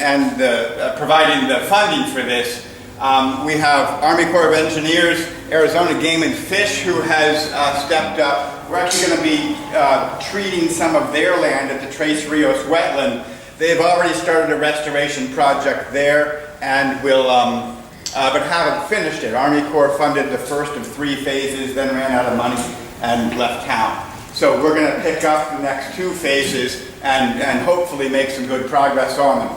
providing the funding for this. We have Army Corps of Engineers, Arizona Game and Fish, who has stepped up. We're actually going to be treating some of their land at the Tres Rios wetland. They've already started a restoration project there, and will, but haven't finished it. Army Corps funded the first of 3 phases, then ran out of money and left town. So we're going to pick up the next 2 phases and hopefully make some good progress on them.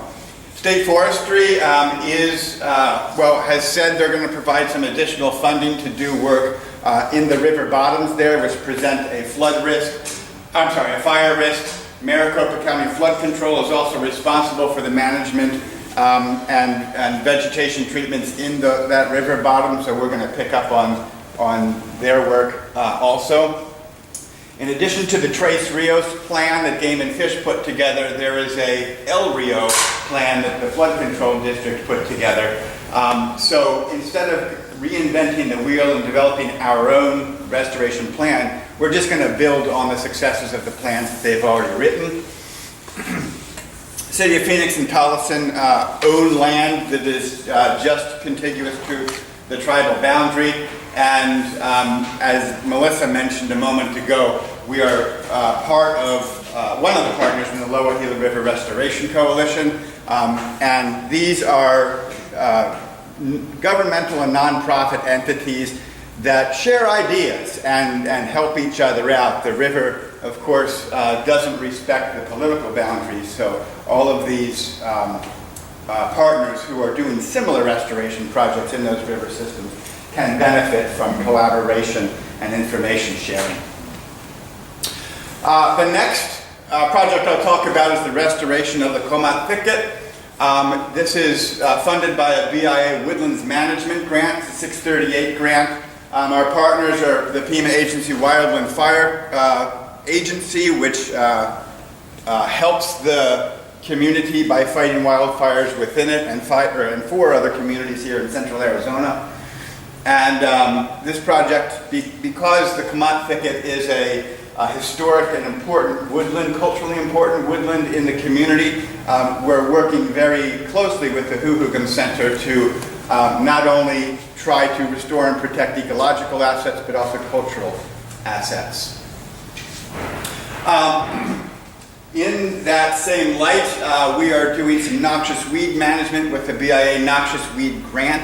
State Forestry has said they're going to provide some additional funding to do work in the river bottoms there, which present a a fire risk. Maricopa County Flood Control is also responsible for the management and vegetation treatments in that river bottom, so we're going to pick up on their work also. In addition to the Tres Rios plan that Game and Fish put together, there is a El Rio plan that the Flood Control District put together. So instead of reinventing the wheel and developing our own restoration plan, we're just going to build on the successes of the plans that they've already written. City of Phoenix and Tolleson own land that is just contiguous to the tribal boundary. And as Melissa mentioned a moment ago, we are part of one of the partners in the Lower Gila River Restoration Coalition. And these are governmental and nonprofit entities that share ideas and help each other out. The river, of course, doesn't respect the political boundaries, so all of these partners who are doing similar restoration projects in those river systems can benefit from collaboration and information sharing. The next project I'll talk about is the restoration of the Comat Thicket. This is funded by a BIA Woodlands Management grant, it's a 638 grant. Our partners are the Pima Agency Wildland Fire Agency, which helps the community by fighting wildfires within it and 4 other communities here in central Arizona. And this project, because the Comat Thicket is a historic and important woodland, culturally important woodland in the community, we're working very closely with the Huhugam Center to not only try to restore and protect ecological assets, but also cultural assets. In that same light, we are doing some noxious weed management with the BIA Noxious Weed Grant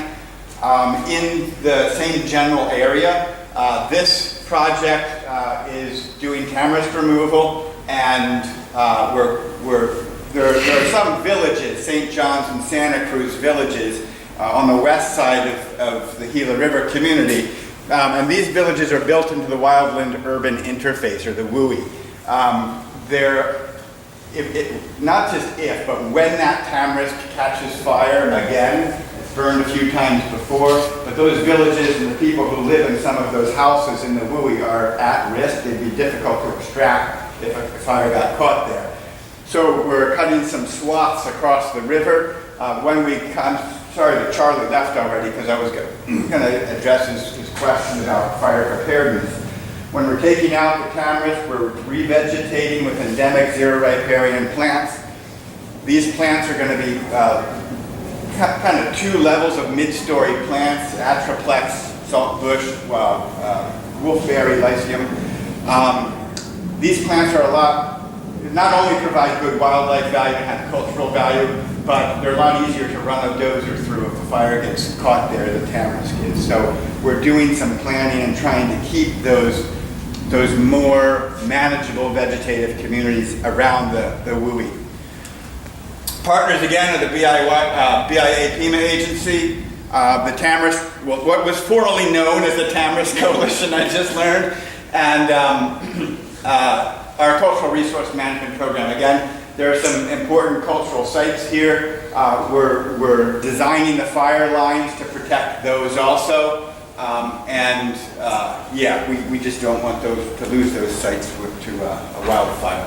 in the same general area. This project is doing Tamra Removal, and there are some villages, St. John's and Santa Cruz villages, on the west side of the Gila River community. And these villages are built into the wildland-urban interface, or the WUI. Not just if, but when that tamarisk catches fire again, it's burned a few times before, but those villages and the people who live in some of those houses in the WUI are at risk. They'd be difficult to extract if a fire got caught there. So we're cutting some swaths across the river. Sorry that Charlie left already, because I was going to address his question about fire preparedness. When we're taking out the tamarisk, we're revegetating with endemic xero-riparian plants. These plants are going to be kind of 2 levels of mid-story plants: Atriplex, saltbush, wolfberry, lycium. These plants are not only provide good wildlife value and have cultural value, but they're a lot easier to run a dozer through if the fire gets caught there, the tamarisk is. So we're doing some planning and trying to keep those more manageable vegetative communities around the WUI. Partners again are the BIA Pima Agency, the Tamarisk, what was formerly known as the Tamarisk Coalition, I just learned, and our Cultural Resource Management Program. Again, there are some important cultural sites here. We're designing the fire lines to protect those also. We just don't want to lose those sites to a wildfire.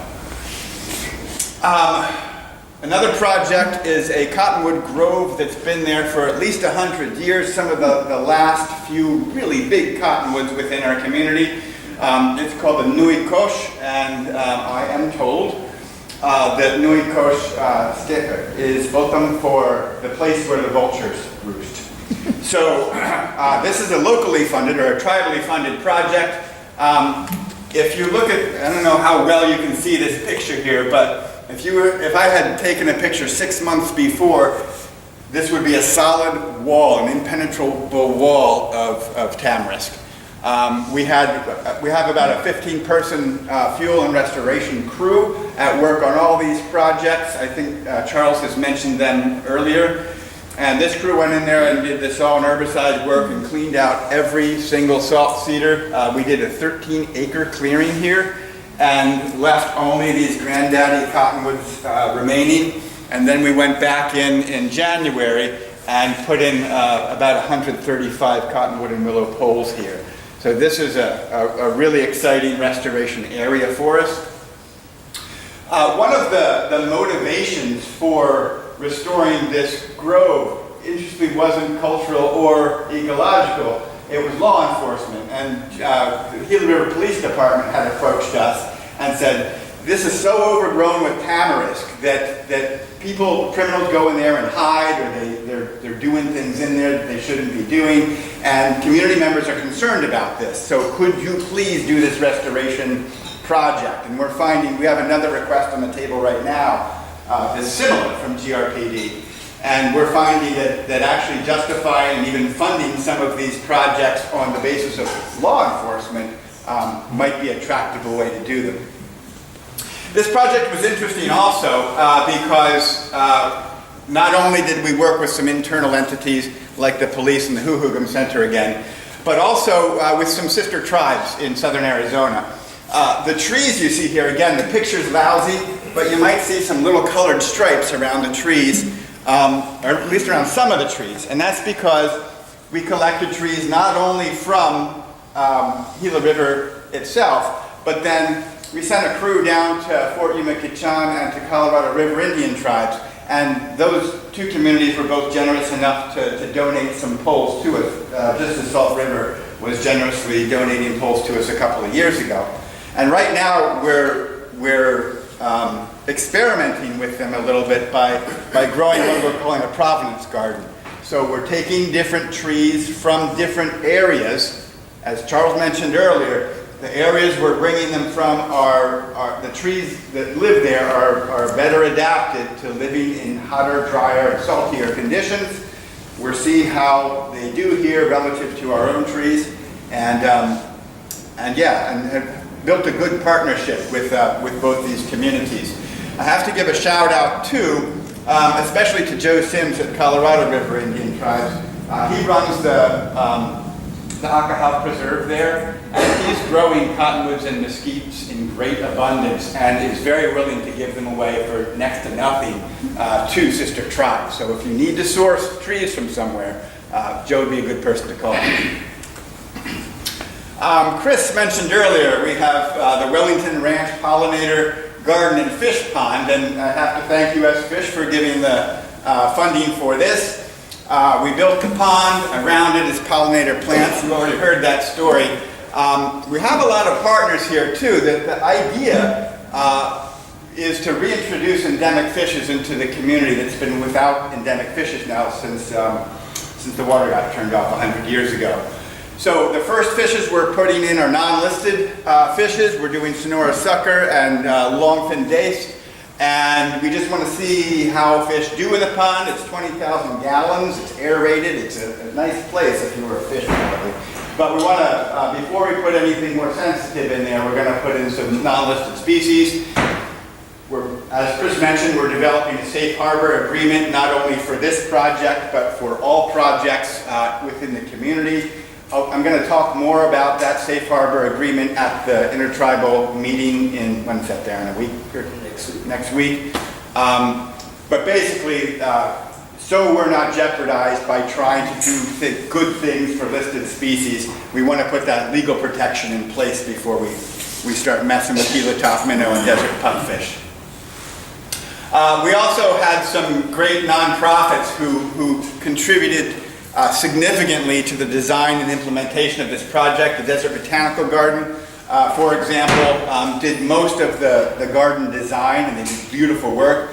Another project is a cottonwood grove that's been there for at least 100 years, some of the last few really big cottonwoods within our community. It's called the Nui Kosh, and I am told the Nui Kosh sticker is Botam for the place where the vultures roost. So this is a locally funded or a tribally funded project. If you look at, I don't know how well you can see this picture here, but if I had taken a picture 6 months before, this would be a solid wall, an impenetrable wall of tamarisk. We have about a 15-person fuel and restoration crew at work on all these projects. I think Charles has mentioned them earlier. And this crew went in there and did the saw and herbicide work and cleaned out every single salt cedar. We did a 13-acre clearing here and left only these granddaddy cottonwoods remaining. And then we went back in January and put in about 135 cottonwood and willow poles here. So this is a really exciting restoration area for us. One of the motivations for restoring this grove, interestingly, wasn't cultural or ecological. It was law enforcement. And the Gila River Police Department had approached us and said, this is so overgrown with tamarisk that criminals go in there and hide, or they're doing things in there that they shouldn't be doing. And community members are concerned about this. So could you please do this restoration project? And we're finding, we have another request on the table right now that's similar from GRPD. And we're finding that actually justifying and even funding some of these projects on the basis of law enforcement might be a tractable way to do them. This project was interesting also because not only did we work with some internal entities like the police and the Huhugam Center again, but also with some sister tribes in southern Arizona. The trees you see here, again, the picture's lousy, but you might see some little colored stripes around the trees, or at least around some of the trees. And that's because we collected trees not only from Gila River itself, but then we sent a crew down to Fort Yuma-Kichan and to Colorado River Indian tribes. And those two communities were both generous enough to donate some poles to us, just as Salt River was generously donating poles to us a couple of years ago. And right now we're experimenting with them a little bit by growing what we're calling a provenance garden. So we're taking different trees from different areas. As Charles mentioned earlier, the areas we're bringing them from are the trees that live there are better adapted to living in hotter, drier, saltier conditions. We're seeing how they do here relative to our own trees, and have built a good partnership with both these communities. I have to give a shout out too, especially to Joe Sims at Colorado River Indian Tribes. He runs the Akash Preserve there, and he's growing cottonwoods and mesquites in great abundance and is very willing to give them away for next to nothing to sister tribes. So if you need to source trees from somewhere, Joe would be a good person to call. Chris mentioned earlier we have the Wellington Ranch Pollinator Garden and Fish Pond, and I have to thank U.S. Fish for giving the funding for this. We built the pond, around it is pollinator plants. You already heard that story. We have a lot of partners here too. The idea is to reintroduce endemic fishes into the community that's been without endemic fishes now since the water got turned off 100 years ago. So the first fishes we're putting in are non-listed fishes. We're doing Sonora sucker and longfin dace. And we just want to see how fish do in the pond. It's 20,000 gallons, it's aerated, it's a nice place if you were a fish probably. But we want to, before we put anything more sensitive in there, we're going to put in some non-listed species. As Chris mentioned, we're developing a safe harbor agreement, not only for this project, but for all projects within the community. I'm going to talk more about that safe harbor agreement at the intertribal meeting in, when's that, Darren, a week or next week. But basically, so we're not jeopardized by trying to do good things for listed species, we want to put that legal protection in place before we start messing with Gila top minnow and desert pupfish. We also had some great nonprofits who contributed significantly to the design and implementation of this project. The Desert Botanical Garden for example, did most of the garden design, and they did beautiful work.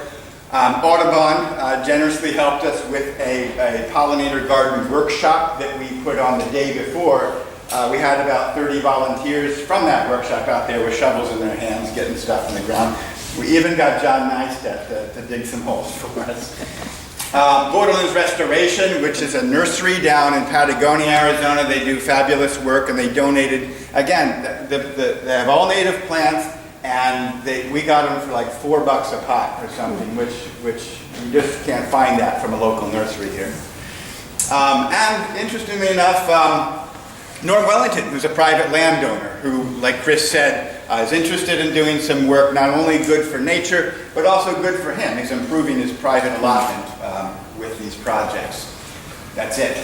Audubon generously helped us with a pollinator garden workshop that we put on the day before. We had about 30 volunteers from that workshop out there with shovels in their hands getting stuff in the ground. We even got John Neistat to dig some holes for us. Borderlands Restoration, which is a nursery down in Patagonia, Arizona. They do fabulous work, and they donated, again, they have all native plants, and we got them for like $4 a pot or something, which you just can't find that from a local nursery here. And interestingly enough, Norm Wellington, who's a private landowner, who, like Chris said, is interested in doing some work, not only good for nature, but also good for him. He's improving his private allotment with these projects. That's it.